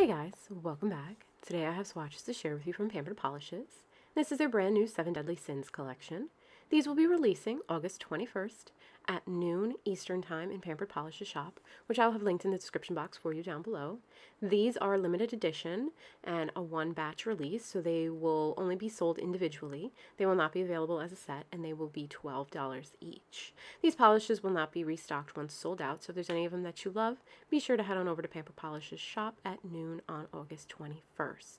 Hey guys, welcome back. Today I have swatches to share with you from Pampered Polishes. This is their brand new 7 Deadly Sins collection. These will be releasing August 21st at noon Eastern Time in Pampered Polishes shop, which I'll have linked in the description box for you down below. These are limited edition and a one batch release, so they will only be sold individually. They will not be available as a set, and they will be $12 each. These polishes will not be restocked once sold out, so if there's any of them that you love, be sure to head on over to Pampered Polishes shop at noon on August 21st.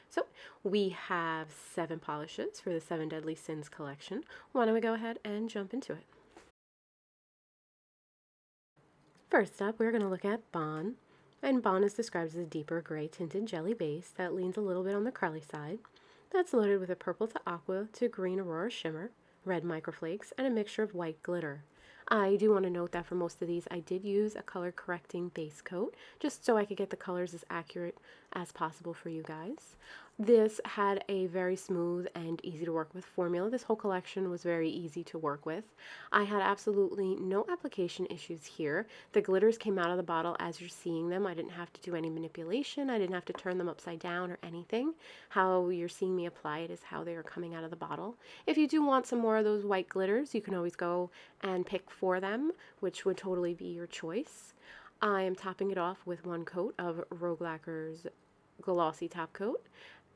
So we have 7 polishes for the 7 Deadly Sins collection. Why don't we go ahead and jump into it? First up, we're going to look at Bon. And Bon is described as a deeper gray tinted jelly base that leans a little bit on the curly side. That's loaded with a purple to aqua to green aurora shimmer, red microflakes, and a mixture of white glitter. I do want to note that for most of these I did use a color correcting base coat just so I could get the colors as accurate as possible for you guys. This had a very smooth and easy to work with formula. This whole collection was very easy to work with. I had absolutely no application issues here. The glitters came out of the bottle as you're seeing them. I didn't have to do any manipulation. I didn't have to turn them upside down or anything. How you're seeing me apply it is how they are coming out of the bottle. If you do want some more of those white glitters, you can always go and pick for them, which would totally be your choice. I am topping it off with one coat of Rogue Lacquer's glossy top coat.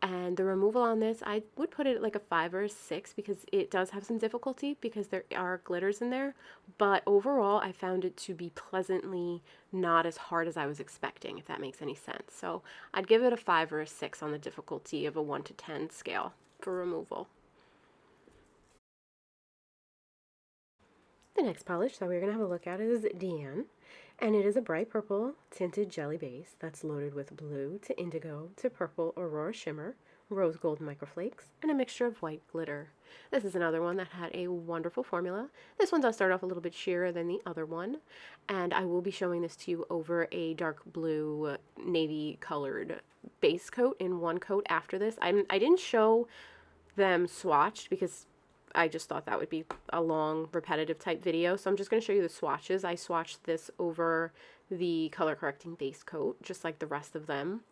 And the removal on this, I would put it like a 5 or a 6 because it does have some difficulty because there are glitters in there. But overall, I found it to be pleasantly not as hard as I was expecting, if that makes any sense. So I'd give it a 5 or a 6 on the difficulty of a 1 to 10 scale for removal. The next polish that we're going to have a look at is Diane. And it is a bright purple tinted jelly base that's loaded with blue to indigo to purple aurora shimmer, rose gold microflakes, and a mixture of white glitter. This is another one that had a wonderful formula. This one does start off a little bit sheerer than the other one, and I will be showing this to you over a dark blue navy colored base coat in one coat after this. I didn't show them swatched because I just thought that would be a long, repetitive type video, so I'm just going to show you the swatches. I swatched this over the color correcting base coat, just like the rest of them,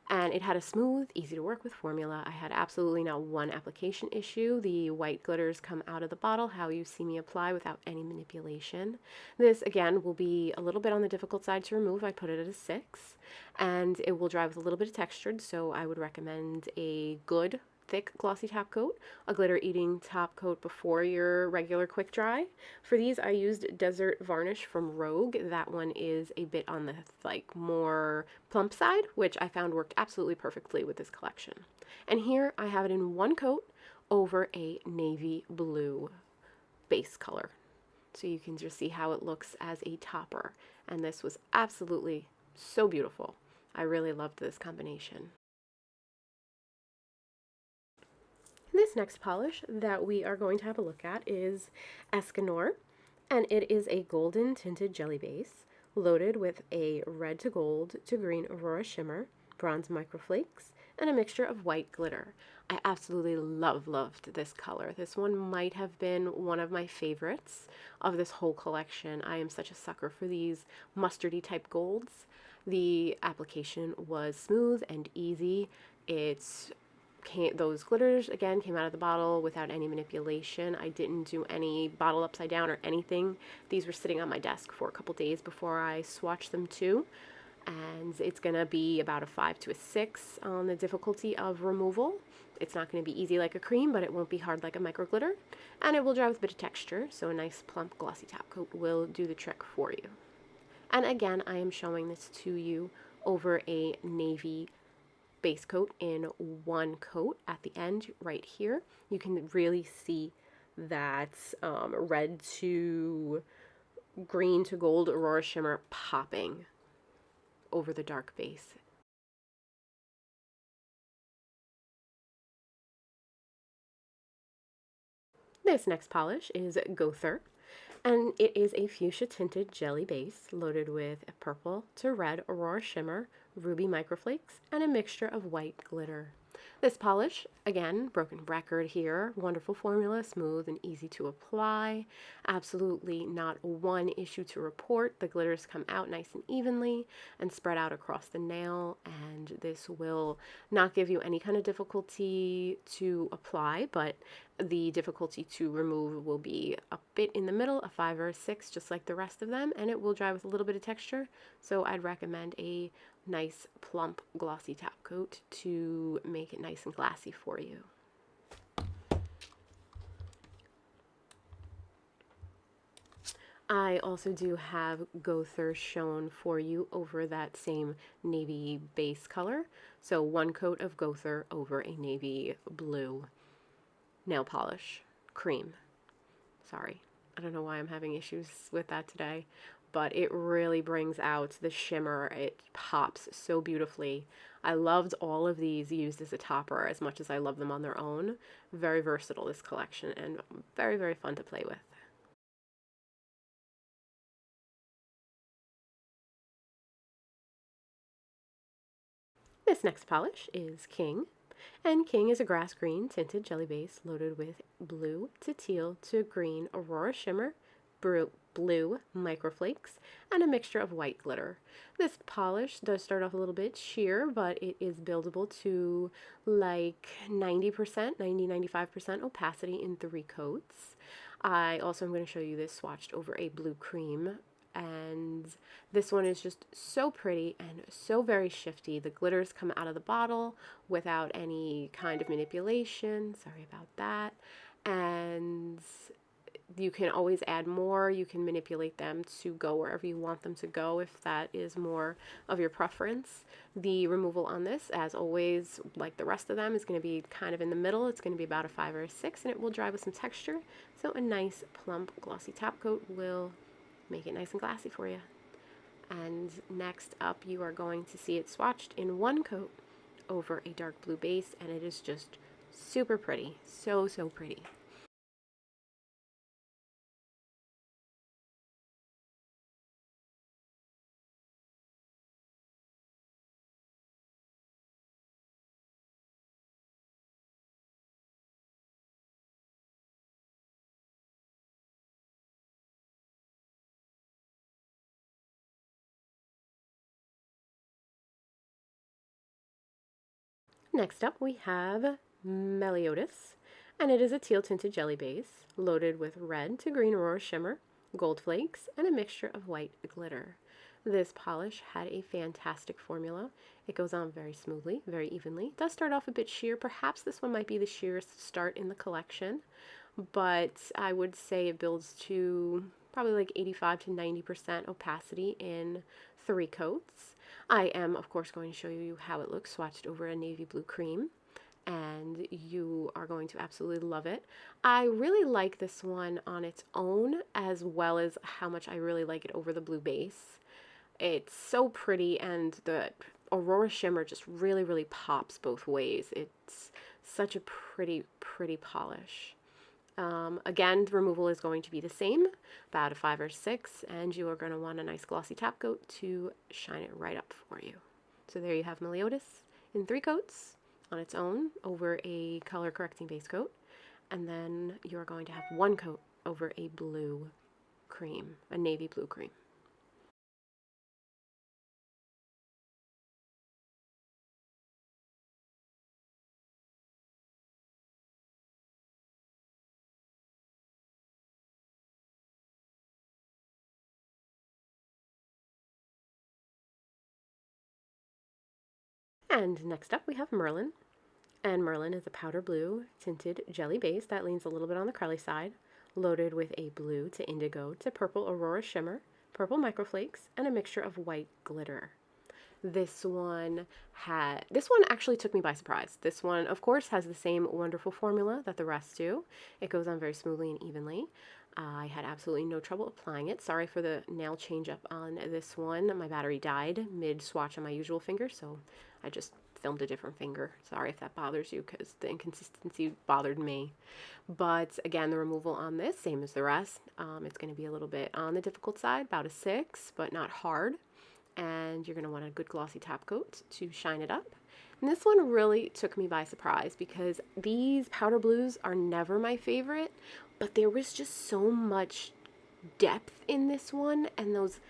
and it had a smooth, easy to work with formula. I had absolutely not one application issue. The white glitters come out of the bottle how you see me apply without any manipulation. This, again, will be a little bit on the difficult side to remove. I put it at a 6, and it will dry with a little bit of textured, so I would recommend a good thick glossy top coat, a glitter eating top coat before your regular quick dry. For these I used Desert Varnish from Rogue. That one is a bit on the more plump side, which I found worked absolutely perfectly with this collection. And here I have it in one coat over a navy blue base color. So you can just see how it looks as a topper. And this was absolutely so beautiful. I really loved this combination. This next polish that we are going to have a look at is Escanor, and it is a golden tinted jelly base loaded with a red to gold to green aurora shimmer, bronze microflakes, and a mixture of white glitter. I absolutely loved this color. This one might have been one of my favorites of this whole collection. I am such a sucker for these mustardy type golds. The application was smooth and easy. Those glitters, again, came out of the bottle without any manipulation. I didn't do any bottle upside down or anything. These were sitting on my desk for a couple days before I swatched them too. And it's going to be about a 5 to a 6 on the difficulty of removal. It's not going to be easy like a cream, but it won't be hard like a micro glitter. And it will dry with a bit of texture, so a nice plump glossy top coat will do the trick for you. And again, I am showing this to you over a navy base coat in one coat at the end right here. You can really see that red to green to gold aurora shimmer popping over the dark base. This next polish is Gowther, and it is a fuchsia tinted jelly base loaded with a purple to red aurora shimmer, ruby microflakes, and a mixture of white glitter. This polish, again, broken record here, wonderful formula, smooth and easy to apply. Absolutely not one issue to report. The glitters come out nice and evenly and spread out across the nail, and this will not give you any kind of difficulty to apply, but the difficulty to remove will be a bit in the middle, a 5 or a 6, just like the rest of them, and it will dry with a little bit of texture. So I'd recommend a nice plump glossy top coat to make it nice and glassy for you. I also do have Gowther shown for you over that same navy base color. So one coat of Gowther over a navy blue nail polish cream. Sorry, I don't know why I'm having issues with that today, but it really brings out the shimmer. It pops so beautifully. I loved all of these used as a topper as much as I love them on their own. Very versatile, this collection, and very, very fun to play with. This next polish is King, and King is a grass green tinted jelly base loaded with blue to teal to green Aurora Shimmer, blue microflakes, and a mixture of white glitter. This polish does start off a little bit sheer, but it is buildable to like 90%, 95% opacity in 3 coats. I also am going to show you this swatched over a blue cream, and this one is just so pretty and so very shifty. The glitters come out of the bottle without any kind of manipulation. Sorry about that. And you can always add more. You can manipulate them to go wherever you want them to go if that is more of your preference. The removal on this, as always, like the rest of them, is going to be kind of in the middle. It's going to be about a 5 or a 6, and it will dry with some texture. So a nice plump glossy top coat will make it nice and glassy for you. And next up, you are going to see it swatched in one coat over a dark blue base, and it is just super pretty. So, so pretty. Next up, we have Meliodas, and it is a teal tinted jelly base loaded with red to green Aurora Shimmer, gold flakes, and a mixture of white glitter. This polish had a fantastic formula. It goes on very smoothly, very evenly. It does start off a bit sheer. Perhaps this one might be the sheerest start in the collection, but I would say it builds to probably like 85 to 90% opacity in 3 coats. I am, of course, going to show you how it looks swatched over a navy blue cream, and you are going to absolutely love it. I really like this one on its own, as well as how much I really like it over the blue base. It's so pretty, and the Aurora Shimmer just really, really pops both ways. It's such a pretty, pretty polish. Again, the removal is going to be the same, about a 5 or 6, and you are going to want a nice glossy top coat to shine it right up for you. So there you have Meliodas in 3 coats on its own over a color correcting base coat, and then you're going to have 1 coat over a blue cream, a navy blue cream. And next up we have Merlin. And Merlin is a powder blue tinted jelly base that leans a little bit on the curly side, loaded with a blue to indigo to purple Aurora Shimmer, purple microflakes, and a mixture of white glitter. This one actually took me by surprise. This one, of course, has the same wonderful formula that the rest do. It goes on very smoothly and evenly. I had absolutely no trouble applying it. Sorry for the nail change up on this one. My battery died mid-swatch on my usual finger, so I just filmed a different finger. Sorry if that bothers you, because the inconsistency bothered me. But again, the removal on this, same as the rest. It's going to be a little bit on the difficult side, about a 6, but not hard. And you're going to want a good glossy top coat to shine it up. And this one really took me by surprise because these powder blues are never my favorite, but there was just so much depth in this one, and those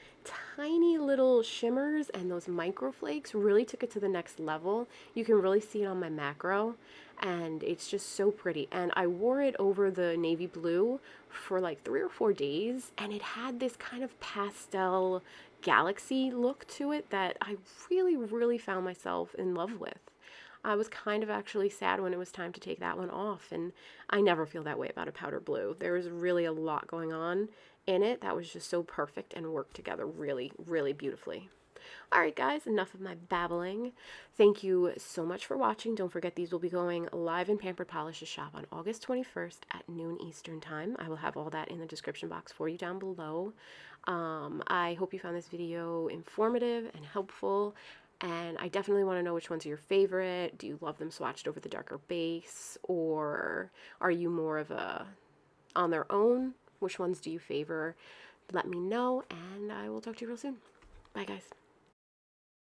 tiny little shimmers and those micro flakes really took it to the next level. You can really see it on my macro, and it's just so pretty. And I wore it over the navy blue for like 3 or 4 days, and it had this kind of pastel galaxy look to it that I really found myself in love with. I was kind of actually sad when it was time to take that one off, and I never feel that way about a powder blue. There was really a lot going on in it that was just so perfect and worked together really beautifully. Alright guys, enough of my babbling. Thank you so much for watching. Don't forget these will be going live in Pampered Polishes shop on August 21st at noon Eastern time. I will have all that in the description box for you down below. I hope you found this video informative and helpful, and I definitely want to know which ones are your favorite. Do you love them swatched over the darker base, or are you more of a on their own? Which ones do you favor? Let me know, and I will talk to you real soon. Bye guys.